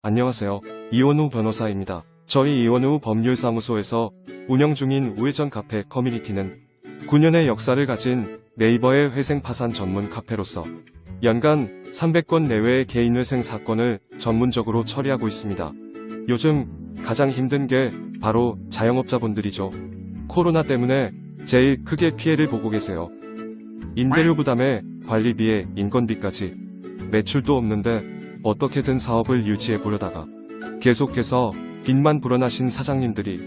안녕하세요. 이원우 변호사입니다. 저희 이원우 법률사무소에서 운영 중인 우회전 카페 커뮤니티는 9년의 역사를 가진 네이버의 회생 파산 전문 카페로서 연간 300건 내외의 개인회생 사건을 전문적으로 처리하고 있습니다. 요즘 가장 힘든 게 바로 자영업자분들이죠. 코로나 때문에 제일 크게 피해를 보고 계세요. 임대료 부담에 관리비에 인건비까지 매출도 없는데 어떻게든 사업을 유지해 보려다가 계속해서 빚만 불어나신 사장님들이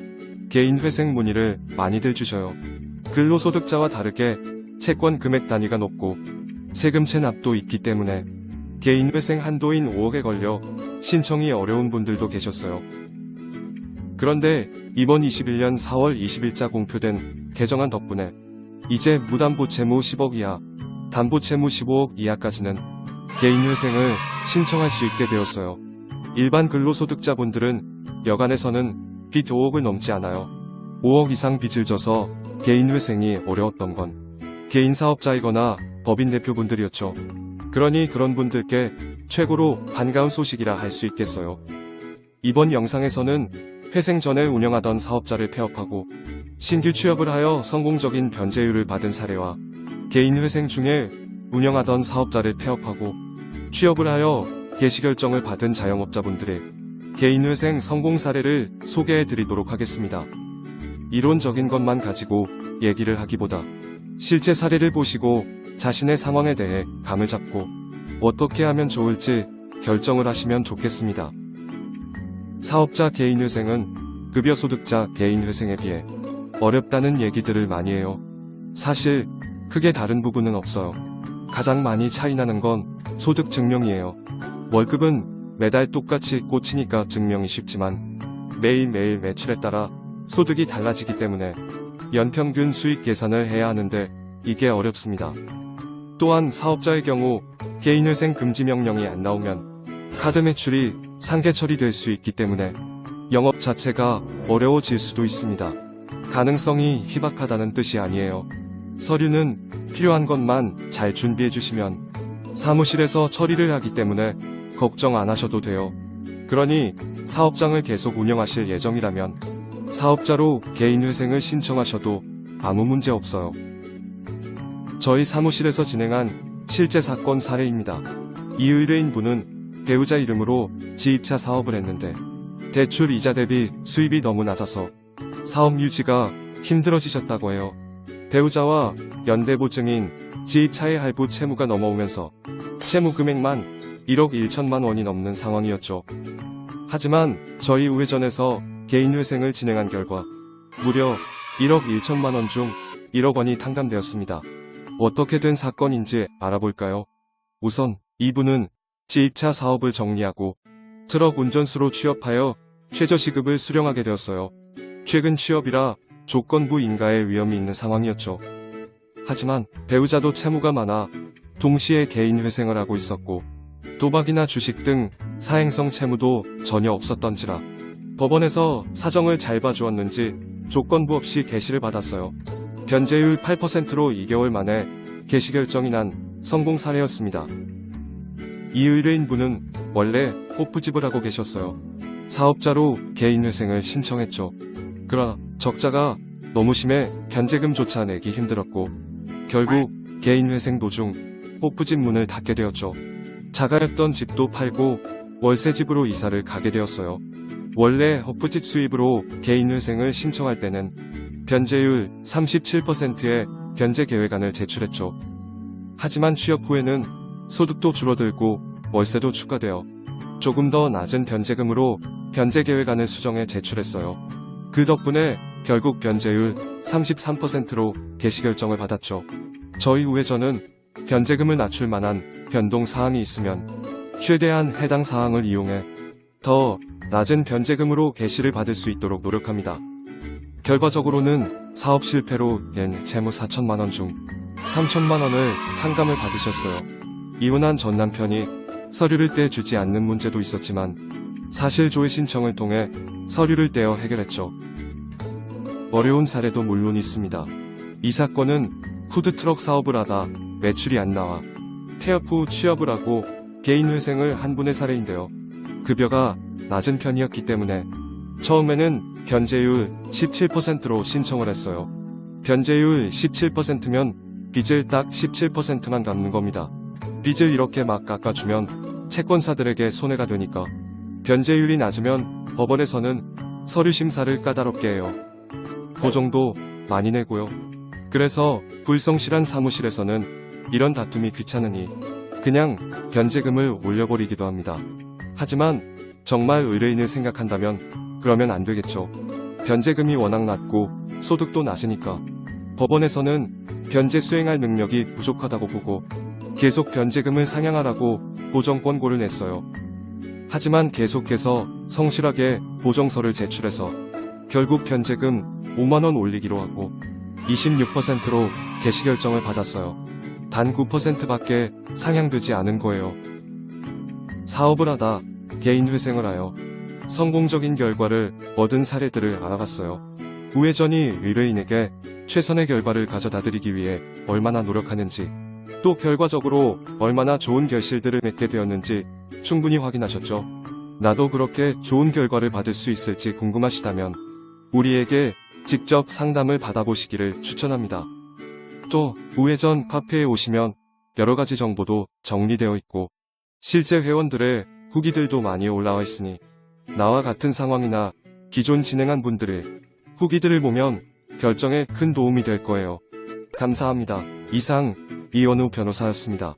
개인 회생 문의를 많이들 주셔요. 근로소득자와 다르게 채권 금액 단위가 높고 세금 체납도 있기 때문에 개인 회생 한도인 5억에 걸려 신청이 어려운 분들도 계셨어요. 그런데 이번 21년 4월 20일자 공표된 개정안 덕분에 이제 무담보채무 10억 이하, 담보채무 15억 이하까지는 개인회생을 신청할 수 있게 되었어요. 일반 근로소득자분들은 여간에서는 빚 5억을 넘지 않아요. 5억 이상 빚을 져서 개인회생이 어려웠던 건 개인사업자이거나 법인 대표분들이었죠. 그러니 그런 분들께 최고로 반가운 소식이라 할 수 있겠어요. 이번 영상에서는 회생 전에 운영하던 사업자를 폐업하고 신규 취업을 하여 성공적인 변제율을 받은 사례와 개인회생 중에 운영하던 사업자를 폐업하고 취업을 하여 개시결정을 받은 자영업자분들의 개인회생 성공 사례를 소개해 드리도록 하겠습니다. 이론적인 것만 가지고 얘기를 하기보다 실제 사례를 보시고 자신의 상황에 대해 감을 잡고 어떻게 하면 좋을지 결정을 하시면 좋겠습니다. 사업자 개인회생은 급여소득자 개인회생에 비해 어렵다는 얘기들을 많이 해요. 사실 크게 다른 부분은 없어요. 가장 많이 차이나는 건 소득 증명이에요. 월급은 매달 똑같이 꽂히니까 증명이 쉽지만 매일매일 매출에 따라 소득이 달라지기 때문에 연평균 수익 계산을 해야 하는데 이게 어렵습니다. 또한 사업자의 경우 개인회생 금지 명령이 안 나오면 카드 매출이 상계 처리될 수 있기 때문에 영업 자체가 어려워질 수도 있습니다. 가능성이 희박하다는 뜻이 아니에요. 서류는 필요한 것만 잘 준비해 주시면 사무실에서 처리를 하기 때문에 걱정 안 하셔도 돼요. 그러니 사업장을 계속 운영하실 예정이라면 사업자로 개인회생을 신청하셔도 아무 문제 없어요. 저희 사무실에서 진행한 실제 사건 사례입니다. 이 의뢰인분은 배우자 이름으로 지입차 사업을 했는데 대출 이자 대비 수입이 너무 낮아서 사업 유지가 힘들어지셨다고 해요. 배우자와 연대보증인 지입차의 할부 채무가 넘어오면서 채무 금액만 1억 1천만 원이 넘는 상황이었죠. 하지만 저희 우회전에서 개인회생을 진행한 결과 무려 1억 1천만 원 중 1억 원이 탕감되었습니다. 어떻게 된 사건인지 알아볼까요? 우선 이분은 지입차 사업을 정리하고 트럭 운전수로 취업하여 최저시급을 수령하게 되었어요. 최근 취업이라 조건부 인가의 위험이 있는 상황이었죠. 하지만 배우자도 채무가 많아 동시에 개인회생을 하고 있었고 도박이나 주식 등 사행성 채무도 전혀 없었던지라 법원에서 사정을 잘 봐주었는지 조건부 없이 개시를 받았어요. 변제율 8%로 2개월 만에 개시 결정이 난 성공 사례였습니다. 이 의뢰인분은 원래 호프집을 하고 계셨어요. 사업자로 개인회생을 신청했죠. 그러나 적자가 너무 심해 변제금조차 내기 힘들었고 결국 개인회생 도중 호프집 문을 닫게 되었죠. 자가였던 집도 팔고 월세집으로 이사를 가게 되었어요. 원래 호프집 수입으로 개인회생을 신청할 때는 변제율 37%의 변제계획안을 제출했죠. 하지만 취업 후에는 소득도 줄어들고 월세도 추가되어 조금 더 낮은 변제금으로 변제계획안을 수정해 제출했어요. 그 덕분에 결국 변제율 33%로 개시 결정을 받았죠. 저희 우회전은 변제금을 낮출 만한 변동 사항이 있으면 최대한 해당 사항을 이용해 더 낮은 변제금으로 개시를 받을 수 있도록 노력합니다. 결과적으로는 사업 실패로 낸 채무 4천만 원 중 3천만 원을 탕감을 받으셨어요. 이혼한 전 남편이 서류를 떼주지 않는 문제도 있었지만 사실조회 신청을 통해 서류를 떼어 해결했죠. 어려운 사례도 물론 있습니다. 이 사건은 푸드트럭 사업을 하다 매출이 안 나와 폐업 후 취업을 하고 개인회생을 한 분의 사례인데요. 급여가 낮은 편이었기 때문에 처음에는 변제율 17%로 신청을 했어요. 변제율 17%면 빚을 딱 17%만 갚는 겁니다. 빚을 이렇게 막 깎아주면 채권사들에게 손해가 되니까 변제율이 낮으면 법원에서는 서류 심사를 까다롭게 해요. 보정도 많이 내고요. 그래서 불성실한 사무실에서는 이런 다툼이 귀찮으니 그냥 변제금을 올려버리기도 합니다. 하지만 정말 의뢰인을 생각한다면 그러면 안 되겠죠. 변제금이 워낙 낮고 소득도 낮으니까 법원에서는 변제 수행할 능력이 부족하다고 보고 계속 변제금을 상향하라고 보정 권고를 냈어요. 하지만 계속해서 성실하게 보정서를 제출해서 결국 변제금 5만원 올리기로 하고 26%로 개시 결정을 받았어요. 단 9%밖에 상향되지 않은 거예요. 사업을 하다 개인 회생을 하여 성공적인 결과를 얻은 사례들을 알아봤어요. 우회전이 의뢰인에게 최선의 결과를 가져다 드리기 위해 얼마나 노력하는지, 또 결과적으로 얼마나 좋은 결실들을 맺게 되었는지 충분히 확인하셨죠? 나도 그렇게 좋은 결과를 받을 수 있을지 궁금하시다면 우리에게 직접 상담을 받아보시기를 추천합니다. 또 우회전 카페에 오시면 여러가지 정보도 정리되어 있고 실제 회원들의 후기들도 많이 올라와 있으니 나와 같은 상황이나 기존 진행한 분들의 후기들을 보면 결정에 큰 도움이 될 거예요. 감사합니다. 이상 이원우 변호사였습니다.